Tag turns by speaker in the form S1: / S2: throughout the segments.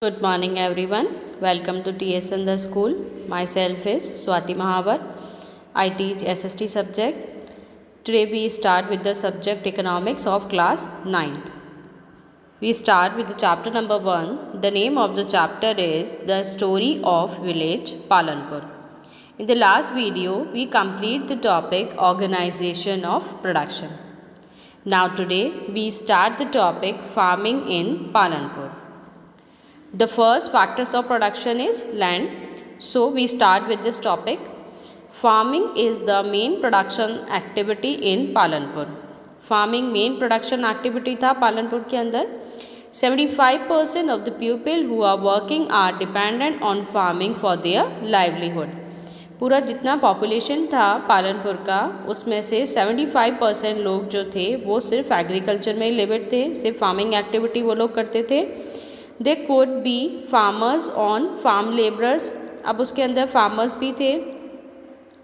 S1: Good morning everyone. Welcome to TSN the school. Myself is Swati Mahavar. I teach SST subject. Today we start with the subject economics of class 9th. We start with the chapter number 1. The name of the chapter is The Story of Village Palanpur. In the last video we complete the topic organization of production. Now today we start the topic farming in Palanpur. The first factors of production is land. So we start with this topic. Farming is the main production activity in Palanpur. Farming main production activity था पालनपुर के अंदर. 75% of the people who are working are dependent on farming for their livelihood. पूरा जितना population था पालनपुर का उसमें से 75% लोग जो थे वो सिर्फ एग्रीकल्चर में लिमिट थे, सिर्फ फार्मिंग एक्टिविटी वो लोग करते थे. They could be farmers on farm labourers. अब उसके अंदर फार्मर्स भी थे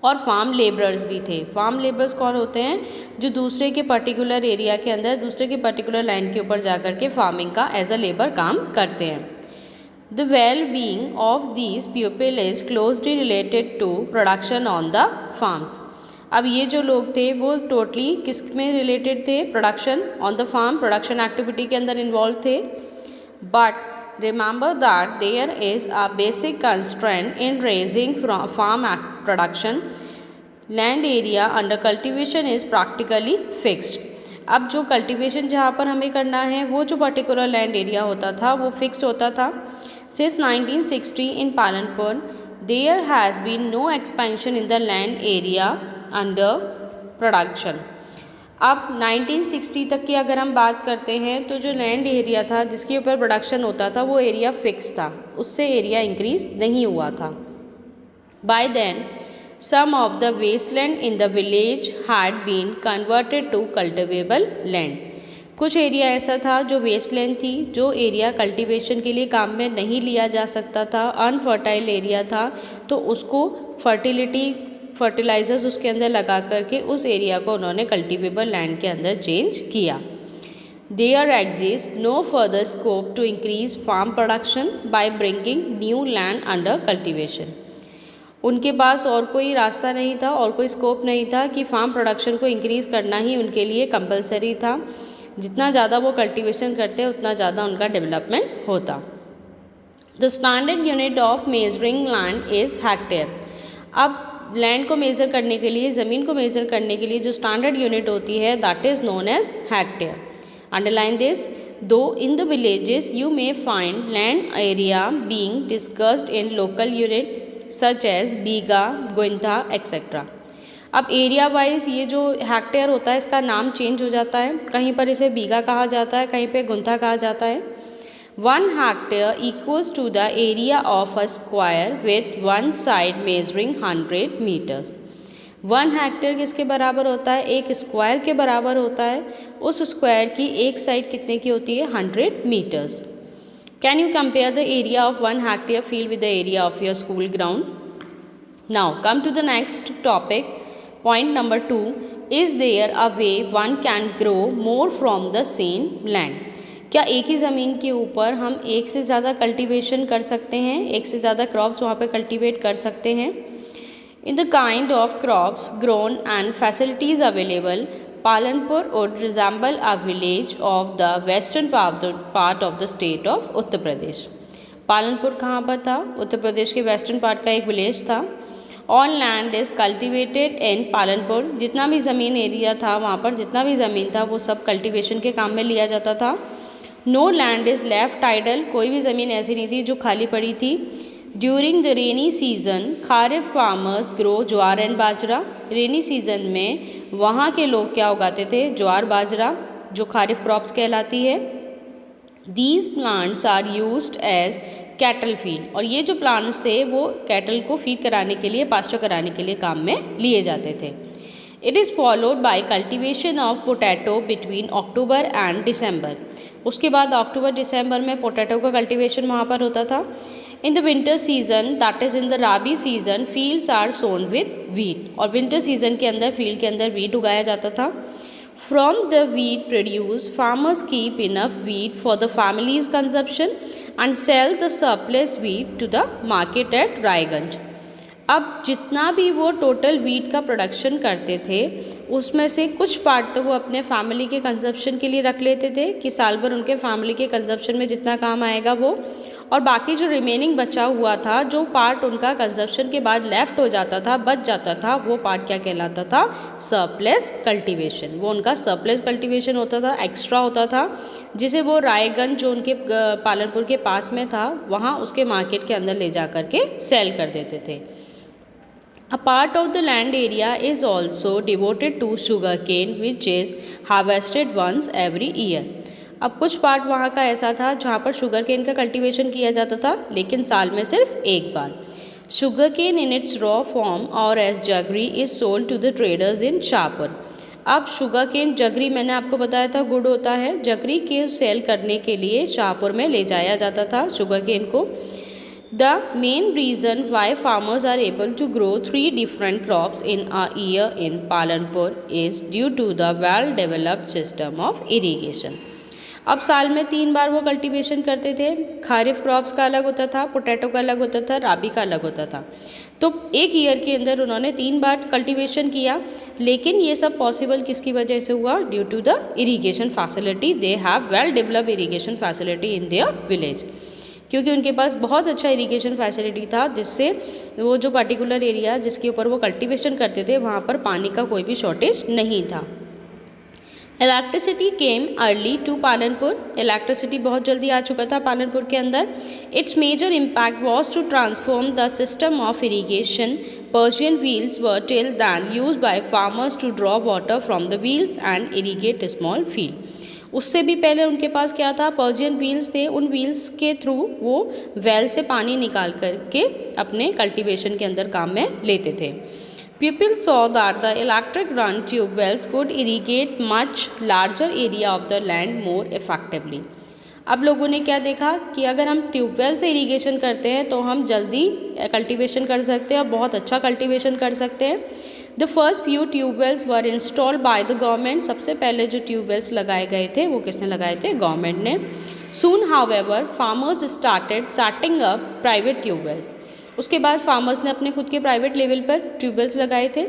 S1: और फार्म लेबरर्स भी थे. फार्म लेबरर्स कौन होते हैं? जो दूसरे के पर्टिकुलर एरिया के अंदर दूसरे के पर्टिकुलर लैंड के ऊपर जा कर के फार्मिंग का एज अ लेबर काम करते हैं. The well being of these people is closely related to production on the farms. अब ये जो लोग थे वो टोटली किस में रिलेटेड थे? Production on the farm, production activity के अंदर इन्वॉल्व थे. But remember that there is a basic constraint in raising farm production. Land area under cultivation is practically fixed. अब जो कल्टीवेशन जहाँ पर हमें करना है वो जो पर्टिकुलर लैंड एरिया होता था वो फिक्स होता था. Since 1960 in Palanpur, there has been no expansion in the land area under production. अब 1960 तक की अगर हम बात करते हैं तो जो लैंड एरिया था जिसके ऊपर प्रोडक्शन होता था वो एरिया फिक्स था, उससे एरिया इंक्रीज नहीं हुआ था. By then some of the wasteland in the village had been converted to cultivable land. कुछ एरिया ऐसा था जो वेस्टलैंड थी, जो एरिया कल्टीवेशन के लिए काम में नहीं लिया जा सकता था, अनफर्टाइल एरिया था, तो उसको फर्टिलाइजर्स उसके अंदर लगा करके उस एरिया को उन्होंने कल्टीवेबल लैंड के अंदर चेंज किया. There exist no further scope to increase farm production by bringing new land under cultivation. उनके पास और कोई रास्ता नहीं था और कोई स्कोप नहीं था कि फार्म प्रोडक्शन को इंक्रीज़ करना ही उनके लिए कंपलसरी था. जितना ज़्यादा वो कल्टीवेशन करते उतना ज़्यादा उनका डेवलपमेंट होता. The standard unit of measuring land is hectare. अब लैंड को मेज़र करने के लिए, ज़मीन को मेज़र करने के लिए जो स्टैंडर्ड यूनिट होती है that is known as hectare. Underline this. Though in the villages you may find land area being discussed in local unit such as bigha, guntha etcetera. अब एरिया वाइज ये जो हेक्टेयर होता है इसका नाम चेंज हो जाता है. कहीं पर इसे बीघा कहा जाता है, कहीं पे गुंथा कहा जाता है. 1 hectare equals to the area of a square with one side measuring 100 meters. 1 hectare किसके बराबर होता है? एक स्क्वायर के बराबर होता है. उस स्क्वायर की एक साइड कितने की होती है? 100 meters. Can you compare the area of 1 hectare field with the area of your school ground? Now come to the next topic. Point number 2. Is there a way one can grow more from the same land. क्या एक ही ज़मीन के ऊपर हम एक से ज़्यादा cultivation कर सकते हैं, एक से ज़्यादा क्रॉप्स वहाँ पे कल्टीवेट कर सकते हैं? In the kind of crops grown and facilities available, Palanpur would resemble a village of the western part of the state of Uttar Pradesh. Palanpur कहाँ पर था? उत्तर प्रदेश के वेस्टर्न पार्ट का एक विलेज था. All land is cultivated in Palanpur. जितना भी ज़मीन एरिया था वहाँ पर जितना भी ज़मीन था वो सब कल्टीवेशन के काम में लिया जाता था. No land is left idle. कोई भी ज़मीन ऐसी नहीं थी जो खाली पड़ी थी. During the rainy season kharif farmers grow jowar and bajra. Rainy season में वहाँ के लोग क्या उगाते थे? ज्वार बाजरा, जो खारिफ क्रॉप्स कहलाती है. These plants are used as cattle feed. और ये जो प्लांट्स थे वो कैटल को फीड कराने के लिए, पास्चर कराने के लिए काम में लिए जाते थे. It is followed by cultivation of potato between October and December. उसके बाद अक्टूबर दिसंबर में पोटैटो का कल्टिवेशन वहाँ पर होता था. In the winter season that is in the rabi season fields are sown with wheat. और विंटर सीजन के अंदर फील्ड के अंदर वीट उगाया जाता था. From the wheat produced, farmers keep enough wheat for the family's consumption and sell the surplus wheat to the market at Raiganj. अब जितना भी वो टोटल वीट का प्रोडक्शन करते थे उसमें से कुछ पार्ट तो वो अपने फैमिली के कंजप्शन के लिए रख लेते थे कि साल भर उनके फैमिली के कंजप्शन में जितना काम आएगा वो, और बाकी जो रिमेनिंग बचा हुआ था, जो पार्ट उनका कंजप्शन के बाद लेफ़्ट हो जाता था, बच जाता था, वो पार्ट क्या कहलाता था? Surplus cultivation. वो उनका सरप्लस कल्टीवेशन होता था, एक्स्ट्रा होता था, जिसे वो रायगंज जो उनके पालनपुर के पास में था वहाँ उसके मार्केट के अंदर ले जा कर के सेल कर देते थे। A part of the land area is also devoted to sugarcane which is harvested once every year. अब कुछ पार्ट वहाँ का ऐसा था जहाँ पर शुगर केन का कल्टीवेशन किया जाता था, लेकिन साल में सिर्फ एक बार। Sugar cane in its raw form और as jaggery is sold to the traders in Shahpur. अब शुगर केन जगरी मैंने आपको बताया था गुड़ होता है, जगरी के सेल करने के लिए शाहपुर में ले जाया जाता था शुगर केन को। The main reason why farmers are able to grow 3 different crops in a year in Palanpur is due to the well-developed system of irrigation. अब साल में 3 बार वो कल्टीवेशन करते थे। खारिफ क्रॉप्स का अलग होता था, पोटैटो का अलग होता था, राबी का अलग होता था। तो एक ईयर के अंदर उन्होंने 3 बार कल्टीवेशन किया, लेकिन ये सब पॉसिबल किसकी वजह से हुआ? Due to the irrigation facility. They have well developed irrigation facility in their village, क्योंकि उनके पास बहुत अच्छा इरिगेशन फैसिलिटी था, जिससे वो जो पर्टिकुलर एरिया जिसके ऊपर वो कल्टीवेशन करते थे वहाँ पर पानी का कोई भी शॉर्टेज नहीं था। Electricity came early to Palanpur. Electricity बहुत जल्दी आ चुका था पालनपुर के अंदर। Its major impact was to transform the system of irrigation. Persian wheels were till then used by farmers to draw water from the wheels and irrigate a small field. उससे भी पहले उनके पास क्या था? पर्शियन व्हील्स थे। उन wheels के through वो वेल से पानी निकाल करके अपने कल्टीवेशन के अंदर काम में लेते थे। People saw that the electric run tube wells could irrigate much larger area of the land more effectively. अब लोगों ने क्या देखा कि अगर हम ट्यूबवेल से इरीगेशन करते हैं तो हम जल्दी कल्टीवेशन कर सकते हैं और बहुत अच्छा कल्टीवेशन कर सकते हैं। The first few tube wells were installed by the government. सबसे पहले जो ट्यूबवेल्स लगाए गए थे वो किसने लगाए थे? गवर्नमेंट ने। Soon however farmers started setting up private tubewells. उसके बाद फार्मर्स ने अपने खुद के प्राइवेट लेवल पर ट्यूबवेल्स लगाए थे।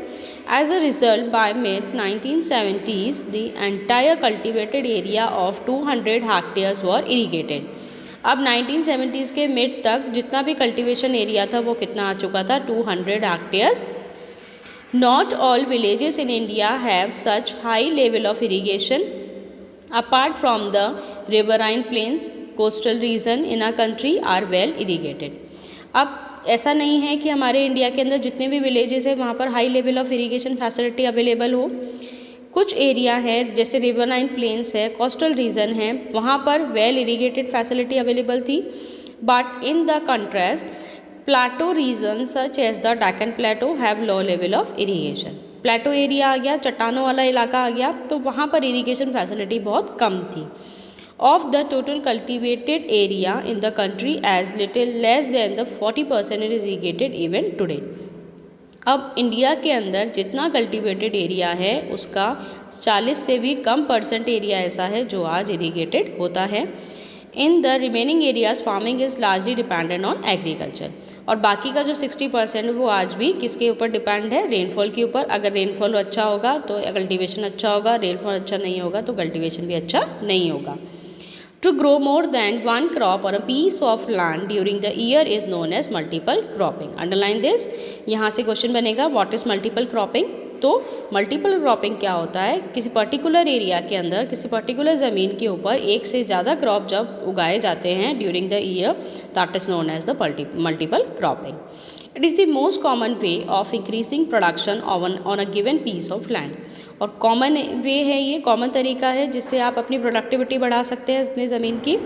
S1: As a result by mid 1970s the entire cultivated area of 200 hectares were irrigated. अब 1970s के मिड तक जितना भी कल्टीवेशन एरिया था वो कितना आ चुका था? 200 hectares. Not all villages in India have such high level of irrigation. Apart from the riverine plains, coastal region in our country are well irrigated. अब ऐसा नहीं है कि हमारे इंडिया के अंदर जितने भी विलेजेस हैं वहाँ पर high level of irrigation facility available हो। कुछ एरिया है जैसे रिवरलाइन प्लेन्स है, कोस्टल रीजन है, वहाँ पर वेल इरीगेटेड फैसिलिटी अवेलेबल थी। But in the contrast plateau region such as the Deccan plateau have low level of irrigation. Plateau area आ गया, चट्टानों वाला इलाका आ गया, तो वहाँ पर इरीगेशन फैसिलिटी बहुत कम थी। Of the total cultivated area in the country as little less than the 40% is irrigated even today. अब इंडिया के अंदर जितना कल्टिवेटेड एरिया है उसका 40 से भी कम परसेंट एरिया ऐसा है जो आज इरीगेटेड होता है। In the remaining areas farming is largely dependent on agriculture. और बाकी का जो 60% वो आज भी किसके ऊपर डिपेंड है? रेनफॉल के ऊपर। अगर रेनफॉल अच्छा होगा तो कल्टीवेशन अच्छा होगा, रेनफॉल अच्छा नहीं होगा तो कल्टीवेशन भी अच्छा नहीं होगा। To grow more than one crop on a piece of land during the year is known as multiple cropping. Underline this. यहाँ से क्वेश्चन बनेगा व्हाट इज मल्टीपल क्रॉपिंग। तो मल्टीपल क्रॉपिंग क्या होता है? किसी पर्टिकुलर एरिया के अंदर किसी पर्टिकुलर ज़मीन के ऊपर एक से ज़्यादा क्रॉप जब उगाए जाते हैं during the year, that is known as the multiple cropping. It is the most common way of increasing production on a given piece of land. और कॉमन वे है, ये कॉमन तरीका है जिससे आप अपनी प्रोडक्टिविटी बढ़ा सकते हैं अपनी ज़मीन की।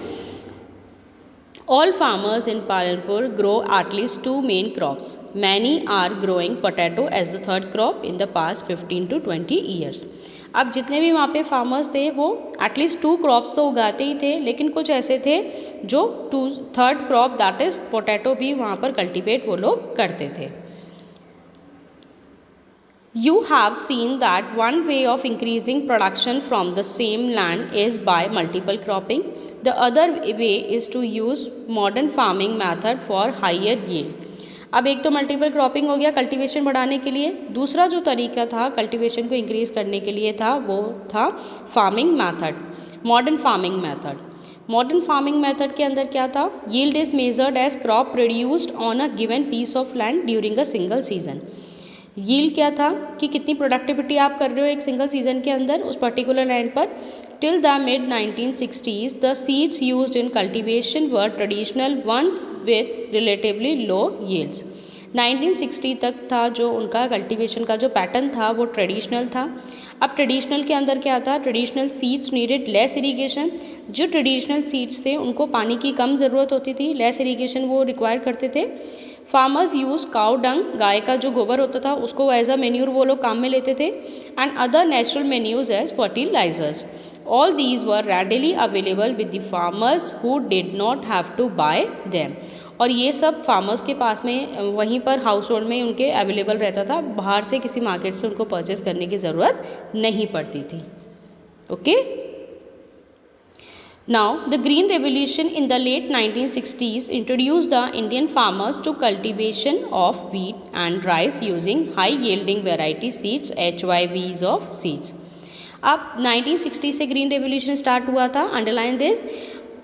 S1: All farmers in Palanpur grow at least 2 main crops. Many are growing potato as the third crop in the past 15 to 20 years. अब जितने भी वहाँ पे फार्मर्स थे वो एटलीस्ट 2 क्रॉप्स तो उगाते ही थे, लेकिन कुछ ऐसे थे जो third crop that is potato भी वहाँ पर कल्टीवेट वो लोग करते थे। You have seen that one way of increasing production from the same land is by multiple cropping. The other way is to use modern farming method for higher yield. अब एक तो मल्टीपल क्रॉपिंग हो गया cultivation बढ़ाने के लिए, दूसरा जो तरीका था कल्टीवेशन को इंक्रीज करने के लिए था वो था farming method, modern farming method. Modern farming method के अंदर क्या था, yield is measured as crop produced on a given piece of land during a single season. Yield क्या था कि कितनी प्रोडक्टिविटी आप कर रहे हो एक सिंगल सीजन के अंदर उस पर्टिकुलर लैंड पर। Till the mid 1960s the seeds used in cultivation were traditional ones with relatively low yields. 1960 तक था जो उनका कल्टीवेशन का जो पैटर्न था वो ट्रेडिशनल था। अब ट्रेडिशनल के अंदर क्या था, traditional seeds needed less irrigation. जो ट्रेडिशनल सीड्स थे उनको पानी की कम ज़रूरत होती थी, लेस इरीगेशन वो रिक्वायर करते थे। फार्मर्स यूज काउ डंग, गाय का जो गोबर होता था उसको एज अ मेन्यूर वो लोग काम में लेते थे, and other natural manures as fertilisers. All these were readily available with the farmers who did not have to buy them. और ये सब फार्मर्स के पास में वहीं पर हाउस होल्ड में उनके अवेलेबल रहता था, बाहर से किसी मार्केट से उनको परचेस करने की ज़रूरत नहीं पड़ती थी। Okay, Now, the Green Revolution in the late 1960s introduced the Indian farmers to cultivation of wheat and rice using high-yielding variety seeds, HYVs of seeds. अब 1960 से ग्रीन रेवोल्यूशन स्टार्ट हुआ था, अंडरलाइन दिस।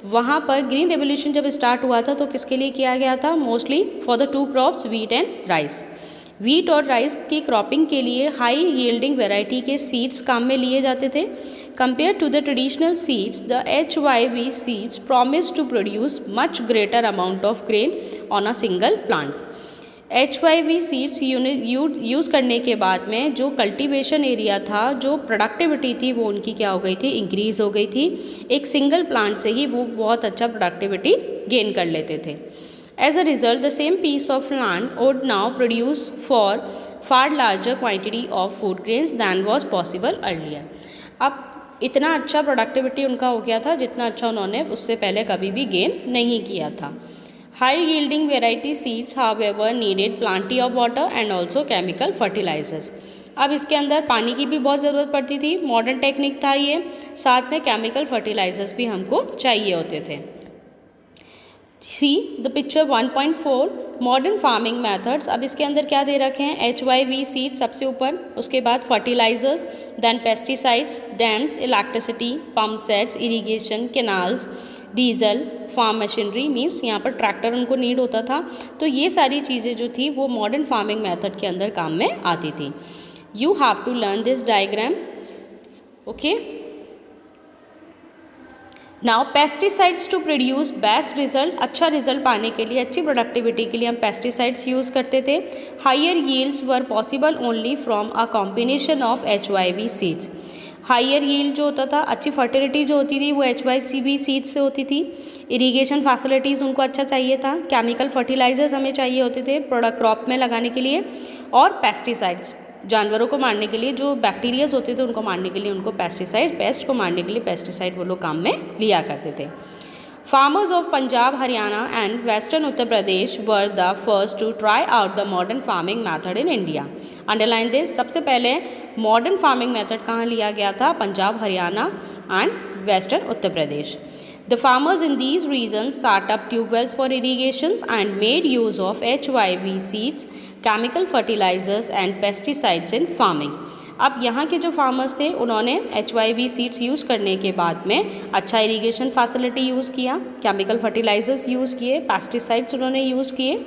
S1: वहाँ पर green revolution जब start हुआ था तो किसके लिए किया गया था, mostly for the two crops wheat and rice. Wheat और राइस की क्रॉपिंग के लिए हाई यील्डिंग वैरायटी के सीड्स काम में लिए जाते थे। Compare to the traditional seeds, the HYV seeds promise to produce much greater amount of grain on a single plant. HYV seeds use करने के बाद में जो कल्टीवेशन एरिया था, जो प्रोडक्टिविटी थी वो उनकी क्या हो गई थी, इंक्रीज़ हो गई थी। एक सिंगल प्लांट से ही वो बहुत अच्छा प्रोडक्टिविटी गेन कर लेते थे। As a result, the same piece of land would now produce for far larger quantity of food grains than was possible earlier. अब इतना अच्छा प्रोडक्टिविटी उनका हो गया था जितना अच्छा उन्होंने उससे पहले कभी भी गेन नहीं किया था। High yielding variety seeds, however, needed plenty of water and also chemical fertilizers. अब इसके अंदर पानी की भी बहुत ज़रूरत पड़ती थी, मॉडर्न टेक्निक था ये, साथ में केमिकल फर्टिलाइजर्स भी हमको चाहिए होते थे। See the picture 1.4 modern farming methods. अब इसके अंदर क्या दे रखे हैं, HYV सीड सबसे ऊपर, उसके बाद fertilisers, then pesticides, dams, electricity, pump sets, irrigation, canals, diesel, farm machinery, means यहाँ पर ट्रैक्टर उनको नीड होता था। तो ये सारी चीज़ें जो थी वो मॉडर्न फार्मिंग मेथड के अंदर काम में आती थी। You have to learn this diagram, okay. Now pesticides to produce best result, अच्छा रिजल्ट पाने के लिए, अच्छी प्रोडक्टिविटी के लिए हम पेस्टिसाइड्स यूज़ करते थे। Higher yields were possible only from a combination of HYV seeds. Higher yield जो होता था, अच्छी फर्टिलिटी जो होती थी वो HYV सीड्स से होती थी। इरीगेशन फैसिलिटीज़ उनको अच्छा चाहिए था, केमिकल फर्टिलाइजर्स हमें चाहिए होते थे प्रोडक्ट क्रॉप में लगाने के लिए, और पेस्टिसाइड्स जानवरों को मारने के लिए, जो बैक्टीरियाज होते थे उनको मारने के लिए उनको पेस्टिसाइड, पेस्ट को मारने के लिए पेस्टिसाइड वो लोग काम में लिया करते थे। Farmers of Punjab, Haryana and western Uttar Pradesh were the first to try out the modern farming method in India. Underline this, सबसे पहले मॉडर्न फार्मिंग मेथड कहाँ लिया गया था, Punjab, Haryana and western Uttar Pradesh. The farmers in these regions set up tube wells for irrigations and made use of HYV seeds, chemical fertilizers and pesticides in farming. अब यहाँ के जो फार्मर्स थे उन्होंने HYV सीड्स यूज़ करने के बाद में अच्छा इरीगेशन फैसिलिटी यूज़ किया, केमिकल फर्टिलाइजर्स यूज़ किए, पेस्टिसाइड्स उन्होंने यूज़ किए।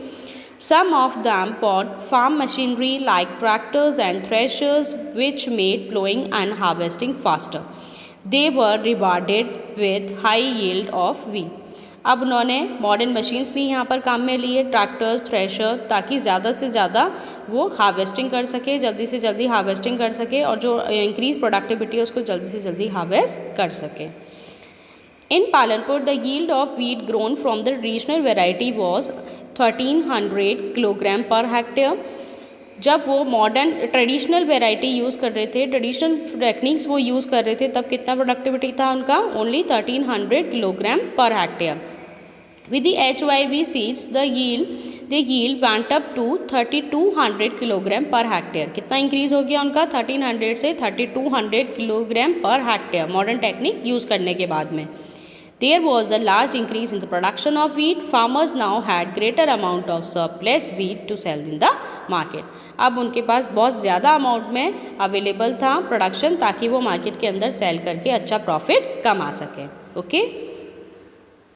S1: Some of them bought farm machinery like tractors and threshers which made plowing and harvesting faster. They were rewarded with high yield of wheat. अब उन्होंने modern machines भी यहाँ पर काम में लिए, ट्रैक्टर्स, थ्रेशर, ताकि ज़्यादा से ज़्यादा वो हार्वेस्टिंग कर सके, जल्दी से जल्दी हार्वेस्टिंग कर सके और जो इंक्रीज प्रोडक्टिविटी है उसको जल्दी से जल्दी हार्वेस्ट कर सके। In Palanpur the yield of wheat grown from the traditional variety was 1300 kilogram per hectare. जब वो मॉडर्न ट्रेडिशनल वेराइटी यूज़ कर रहे थे, ट्रेडिशनल टेक्निक्स वो यूज़ कर रहे थे, तब कितना प्रोडक्टिविटी था उनका, only 1300 kilogram per hectare. With the HYV seeds the yield the yield went up to 3200 kilogram per hectare. कितना इंक्रीज हो गया उनका? 1300 से 3200 kilogram per hectare modern technique use करने के बाद में। There was a large increase in the production of wheat. Farmers now had greater amount of surplus wheat to sell in the market. अब उनके पास बहुत ज़्यादा अमाउंट में अवेलेबल था प्रोडक्शन, ताकि वो मार्केट के अंदर सेल करके अच्छा प्रॉफिट कमा सकें। ओके।